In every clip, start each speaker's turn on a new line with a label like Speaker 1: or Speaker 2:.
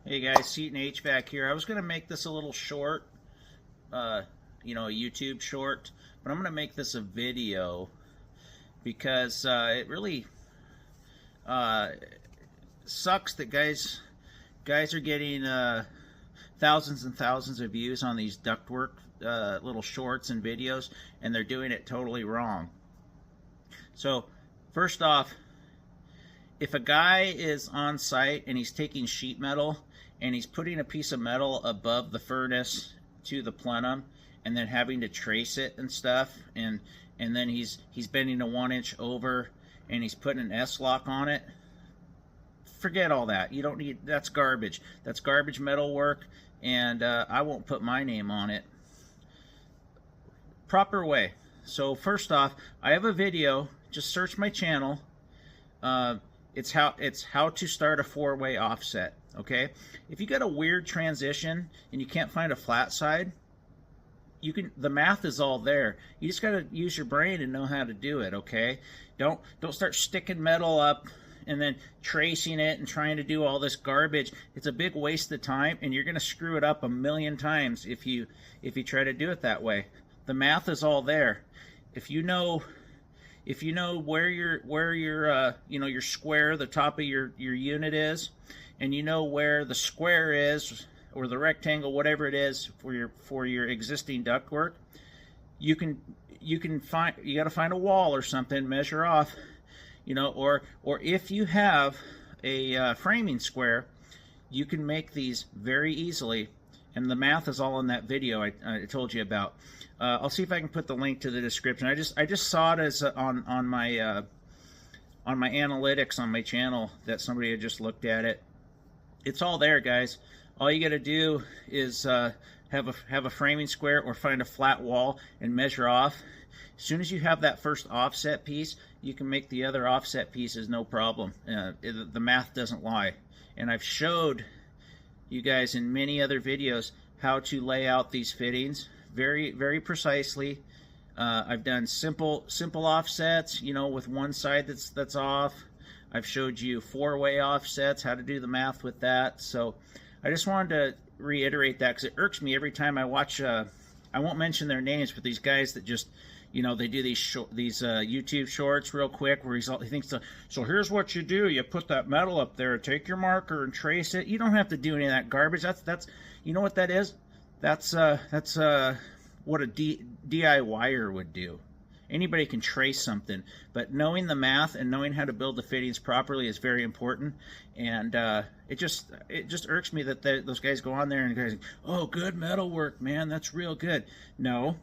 Speaker 1: Hey guys, Seton HVAC here. I was going to make this a little short, a YouTube short, but I'm going to make this a video because it really sucks that guys are getting thousands and thousands of views on these ductwork little shorts and videos, and they're doing it totally wrong. So first off, if a guy is on site and he's taking sheet metal and he's putting a piece of metal above the furnace to the plenum and then having to trace it and stuff, and then he's bending a 1-inch over and he's putting an S-lock on it, forget all that. You don't need, that's garbage. That's garbage metal work, and I won't put my name on it. Proper way. So first off, I have a video. Just search my channel. It's how to start a 4-way offset. Okay, if you got a weird transition and you can't find a flat side, the math is all there. You just got to use your brain and know how to do it. Okay, don't start sticking metal up and then tracing it and trying to do all this garbage. It's a big waste of time, and you're going to screw it up a million times if you try to do it that way. The math is all there. If you know where your square, the top of your unit is, and you know where the square is, or the rectangle, whatever it is for your existing ductwork, you got to find a wall or something, measure off, or if you have a framing square, you can make these very easily, and the math is all in that video I told you about. I'll see if I can put the link to the description. I just saw it as on my analytics on my channel that somebody had just looked at it. It's all there, guys. All you got to do is have a framing square or find a flat wall and measure off. As soon as you have that first offset piece, you can make the other offset pieces no problem. The math doesn't lie, and I've showed you guys in many other videos how to lay out these fittings very, very precisely. I've done simple offsets, with one side that's off. I've showed you 4-way offsets, how to do the math with that. So I just wanted to reiterate that because it irks me every time I watch. I won't mention their names, but these guys that just, they do these YouTube shorts real quick where he thinks, so here's what you do: you put that metal up there, take your marker and trace it. You don't have to do any of that garbage. That's you know what that is? That's what a DIYer would do. Anybody can trace something, but knowing the math and knowing how to build the fittings properly is very important. And it just irks me that those guys go on there and guys, oh, good metal work, man, that's real good. No,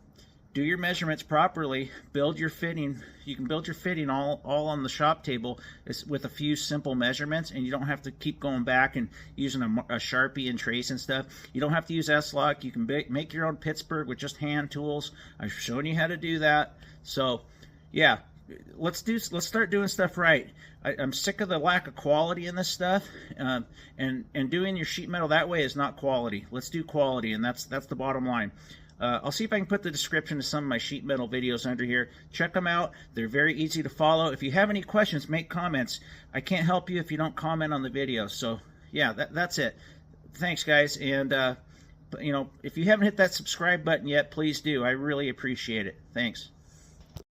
Speaker 1: do your measurements properly, build your fitting. You can build your fitting all on the shop table with a few simple measurements, and you don't have to keep going back and using a Sharpie and tracing stuff. You don't have to use S-lock. You can make your own Pittsburgh with just hand tools. I've shown you how to do that. So yeah, let's start doing stuff right. I'm sick of the lack of quality in this stuff, and doing your sheet metal that way is not quality. Let's do quality, and that's the bottom line. I'll see if I can put the description to some of my sheet metal videos under here. Check them out. They're very easy to follow. If you have any questions, make comments. I can't help you if you don't comment on the video. So yeah, that's it. Thanks, guys. And if you haven't hit that subscribe button yet, please do. I really appreciate it. Thanks.